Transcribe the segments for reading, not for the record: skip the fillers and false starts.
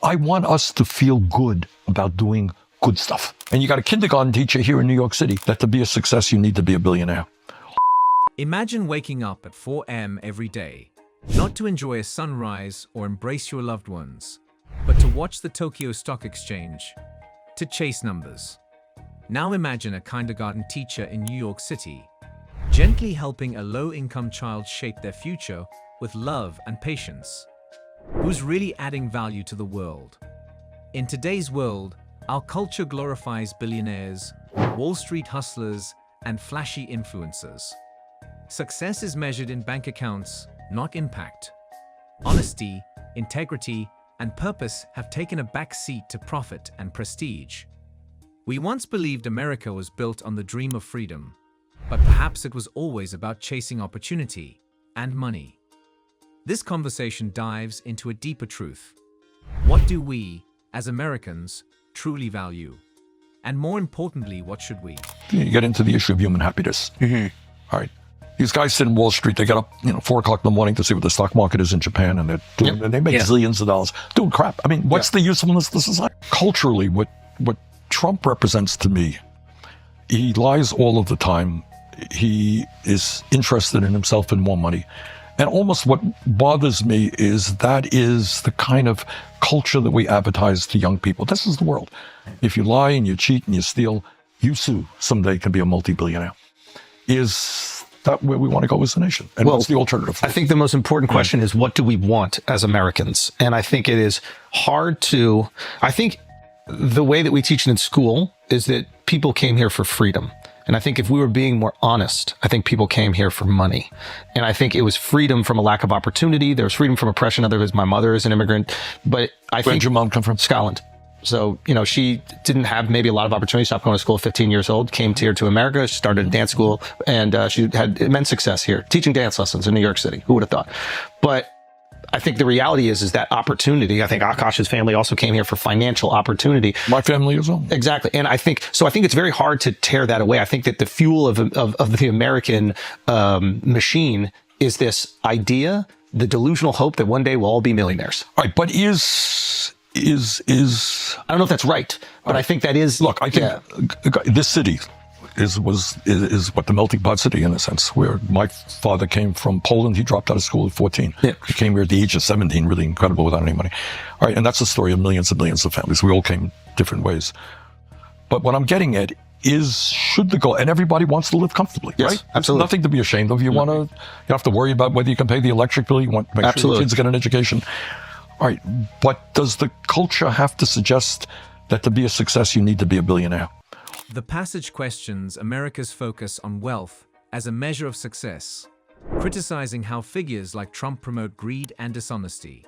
I want us to feel good about doing good stuff. And you got a kindergarten teacher here in New York City that to be a success, you need to be a billionaire. Imagine waking up at 4 a.m. every day, not to enjoy a sunrise or embrace your loved ones, but to watch the Tokyo Stock Exchange, to chase numbers. Now imagine a kindergarten teacher in New York City, gently helping a low-income child shape their future with love and patience. Who's really adding value to the world? In today's world, our culture glorifies billionaires, Wall Street hustlers, and flashy influencers. Success is measured in bank accounts, not impact. Honesty, integrity, and purpose have taken a back seat to profit and prestige. We once believed America was built on the dream of freedom, but perhaps it was always about chasing opportunity and money. This conversation dives into a deeper truth. What do we, as Americans, truly value? And more importantly, what should we? You get into the issue of human happiness. All right. These guys sit in Wall Street, they get up, 4 o'clock in the morning to see what the stock market is in Japan, and they make zillions of dollars doing crap. I mean, what's the usefulness of the society? Culturally, what Trump represents to me, he lies all of the time. He is interested in himself and more money. And almost what bothers me is that is the kind of culture that we advertise to young people. This is the world. If you lie and you cheat and you steal, you too someday can be a multi-billionaire. Is that where we want to go as a nation? And what's the alternative? I think the most important question is, what do we want as Americans? And I think it is hard to, I think the way that we teach it in school is that people came here for freedom. And I think if we were being more honest, I think people came here for money. And I think it was freedom from a lack of opportunity. There was freedom from oppression. Otherwise, my mother is an immigrant. But I think— Where'd your mom come from? Scotland. So, she didn't have maybe a lot of opportunity. Stopped going to school at 15 years old, came here to America, she started a dance school, and she had immense success here, teaching dance lessons in New York City. Who would have thought? But I think the reality is that opportunity, I think Akash's family also came here for financial opportunity. My family as well. Exactly. And I think it's very hard to tear that away. I think that the fuel of the American machine is this idea, the delusional hope that one day we'll all be millionaires. All right, but is I don't know if that's right, but I think that is. Look, I think this city is what the melting pot city, in a sense, where my father came from Poland. He dropped out of school at 14. Yeah. He came here at the age of 17, really incredible, without any money. All right, and that's the story of millions and millions of families. We all came different ways. But what I'm getting at is, should the goal, and everybody wants to live comfortably, yes, right? Absolutely. There's nothing to be ashamed of. You don't have to worry about whether you can pay the electric bill. You want to make sure your kids get an education. All right, but does the culture have to suggest that to be a success, you need to be a billionaire? The passage questions America's focus on wealth as a measure of success, criticizing how figures like Trump promote greed and dishonesty.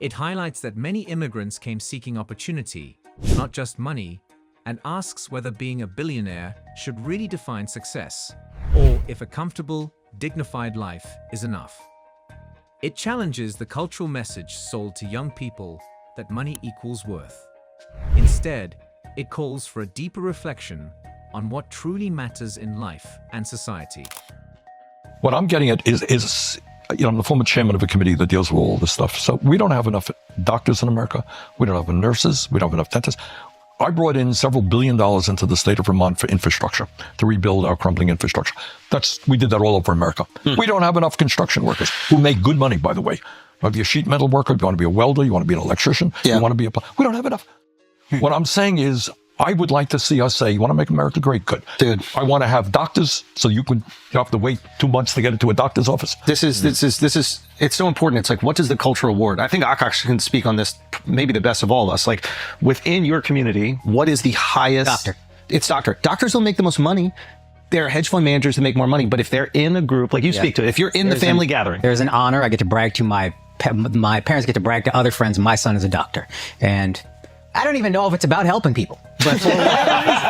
It highlights that many immigrants came seeking opportunity, not just money, and asks whether being a billionaire should really define success, or if a comfortable, dignified life is enough. It challenges the cultural message sold to young people that money equals worth. Instead, it calls for a deeper reflection on what truly matters in life and society. What I'm getting at is I'm the former chairman of a committee that deals with all this stuff. So we don't have enough doctors in America. We don't have enough nurses. We don't have enough dentists. I brought in several $1 billion into the state of Vermont for infrastructure, to rebuild our crumbling infrastructure. We did that all over America. We don't have enough construction workers who make good money, by the way. You want to be a sheet metal worker, you want to be a welder, you want to be an electrician, you want to be we don't have enough. What I'm saying is, I would like to see us say, you want to make America great? Good. Dude. I want to have doctors, so you don't have to wait 2 months to get into a doctor's office. This is, it's so important. It's like, what does the culture award? I think Akash can speak on this maybe the best of all of us. Like, within your community, what is the highest? Doctor. It's doctor. Doctors don't make the most money. There are hedge fund managers that make more money. But if they're in a group, like you speak to, if you're in the family gathering. There's an honor. I get to brag to my parents get to brag to other friends. My son is a doctor. And I don't even know if it's about helping people, but for whatever reason,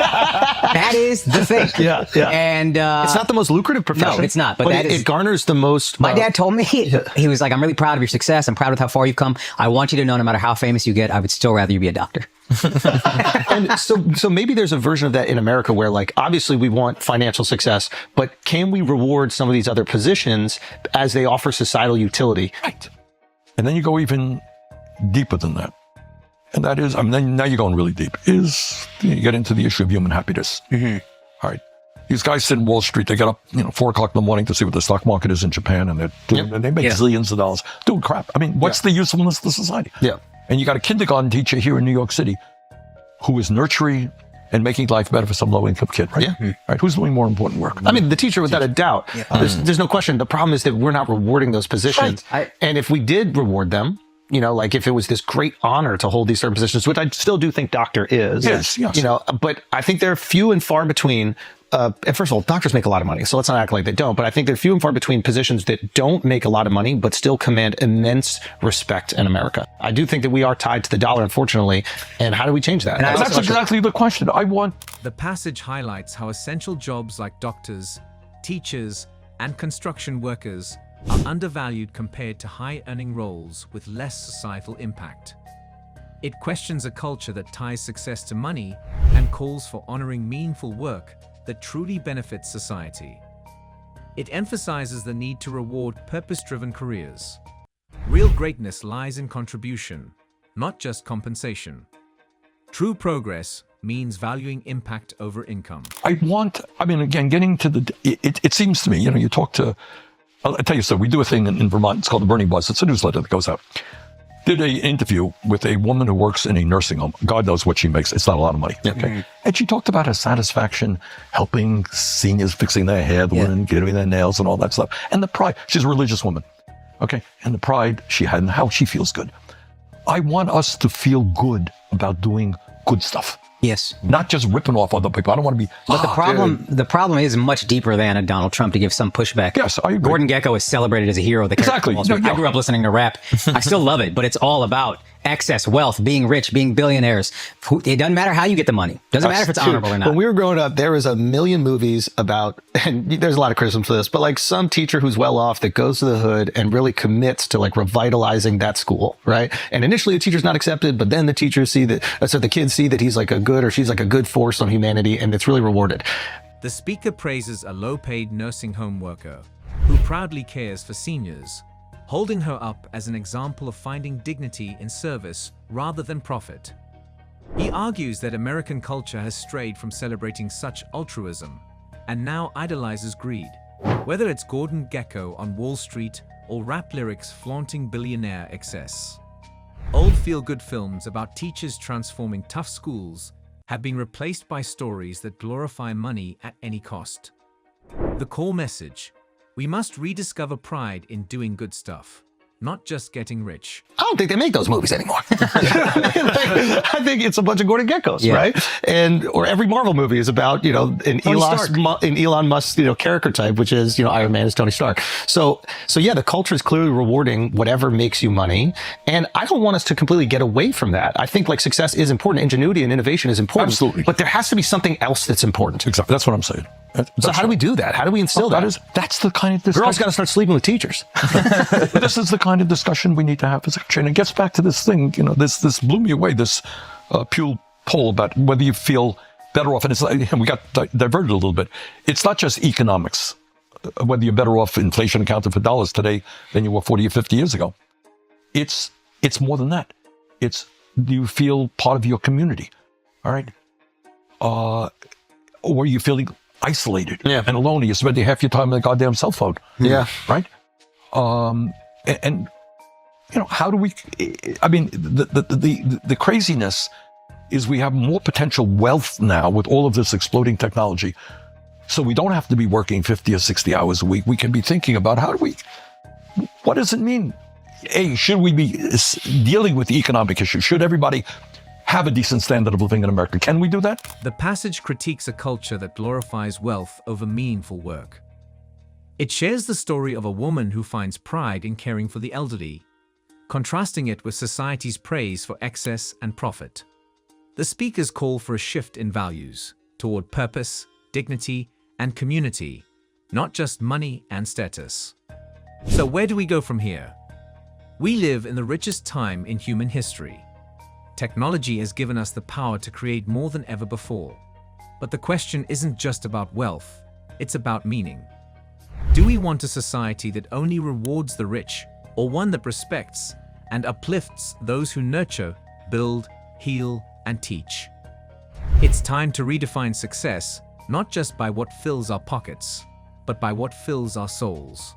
that is the thing. Yeah. And it's not the most lucrative profession. No, it's not. But it garners the most. My dad told me, he was like, "I'm really proud of your success. I'm proud of how far you've come. I want you to know, no matter how famous you get, I would still rather you be a doctor." And so maybe there's a version of that in America where, like, obviously we want financial success, but can we reward some of these other positions as they offer societal utility? Right. And then you go even deeper than that. and that is, I mean, then now you're going really deep, is you get into the issue of human happiness. All right. These guys sit in Wall Street, they get up, 4 o'clock in the morning to see what the stock market is in Japan, and they make zillions of dollars doing crap. I mean, what's the usefulness to society? Yeah. And you got a kindergarten teacher here in New York City who is nurturing and making life better for some low-income kid, right? Right? Who's doing more important work? I mean, the teacher, without a doubt. There's no question. The problem is that we're not rewarding those positions. And if we did reward them, like if it was this great honor to hold these certain positions, which I still do think doctor is, yes. But I think they're few and far between. And first of all, doctors make a lot of money, so let's not act like they don't. But I think they're few and far between positions that don't make a lot of money, but still command immense respect in America. I do think that we are tied to the dollar, unfortunately. And how do we change that? And that's exactly the question. The passage highlights how essential jobs like doctors, teachers, and construction workers are undervalued compared to high-earning roles with less societal impact. It questions a culture that ties success to money and calls for honoring meaningful work that truly benefits society. It emphasizes the need to reward purpose-driven careers. Real greatness lies in contribution, not just compensation. True progress means valuing impact over income. Again, getting to it seems to me, you talk to, I'll tell you so, we do a thing in Vermont, it's called the Burning Buzz, it's a newsletter that goes out. Did an interview with a woman who works in a nursing home. God knows what she makes. It's not a lot of money. Okay. And she talked about her satisfaction helping seniors, fixing their hair, getting their nails and all that stuff. And the pride. She's a religious woman. Okay. And the pride she had and how she feels good. I want us to feel good about doing good stuff. Yes. Not just ripping off other people. I don't want to be. But the problem is much deeper than a Donald Trump to give some pushback. Yes, I agree. Gordon Gekko is celebrated as a hero. Exactly. I grew up listening to rap. I still love it, but it's all about excess wealth, being rich, being billionaires. It doesn't matter how you get the money. Doesn't matter if it's honorable or not. When we were growing up, there was a million movies about, and there's a lot of criticism for this, but like some teacher who's well off that goes to the hood and really commits to like revitalizing that school, right? And initially the teacher's not accepted, but then the teachers see that, so the kids see that he's like a good or she's like a good force on humanity, and it's really rewarded. The speaker praises a low-paid nursing home worker who proudly cares for seniors, holding her up as an example of finding dignity in service rather than profit. He argues that American culture has strayed from celebrating such altruism and now idolizes greed. Whether it's Gordon Gekko on Wall Street or rap lyrics flaunting billionaire excess. Old feel-good films about teachers transforming tough schools have been replaced by stories that glorify money at any cost. The core message: we must rediscover pride in doing good stuff, not just getting rich. I don't think they make those movies anymore. I think it's a bunch of Gordon Geckos, right? Or every Marvel movie is about, an Elon Musk, character type, which is, Iron Man is Tony Stark. So yeah, the culture is clearly rewarding whatever makes you money. And I don't want us to completely get away from that. I think like success is important. Ingenuity and innovation is important. Absolutely. But there has to be something else that's important. Exactly. That's what I'm saying. So how do we do that? How do we instill that? That's the kind of discussion. Girls got to start sleeping with teachers. This is the kind of discussion we need to have as a country. And it gets back to this thing, this blew me away, this Pew poll about whether you feel better off. And we got diverted a little bit. It's not just economics, whether you're better off inflation accounted for dollars today than you were 40 or 50 years ago. It's more than that. It's, do you feel part of your community? All right. Or are you feeling isolated and alone? You spend half your time on the goddamn cell phone. Yeah. Right? And how do we, the craziness is we have more potential wealth now with all of this exploding technology. So we don't have to be working 50 or 60 hours a week. We can be thinking about what does it mean? Should we be dealing with the economic issue? Should everybody have a decent standard of living in America? Can we do that? The passage critiques a culture that glorifies wealth over meaningful work. It shares the story of a woman who finds pride in caring for the elderly, contrasting it with society's praise for excess and profit. The speakers call for a shift in values toward purpose, dignity, and community, not just money and status. So where do we go from here? We live in the richest time in human history. Technology has given us the power to create more than ever before. But the question isn't just about wealth, it's about meaning. Do we want a society that only rewards the rich, or one that respects and uplifts those who nurture, build, heal, and teach. It's time to redefine success, not just by what fills our pockets, but by what fills our souls.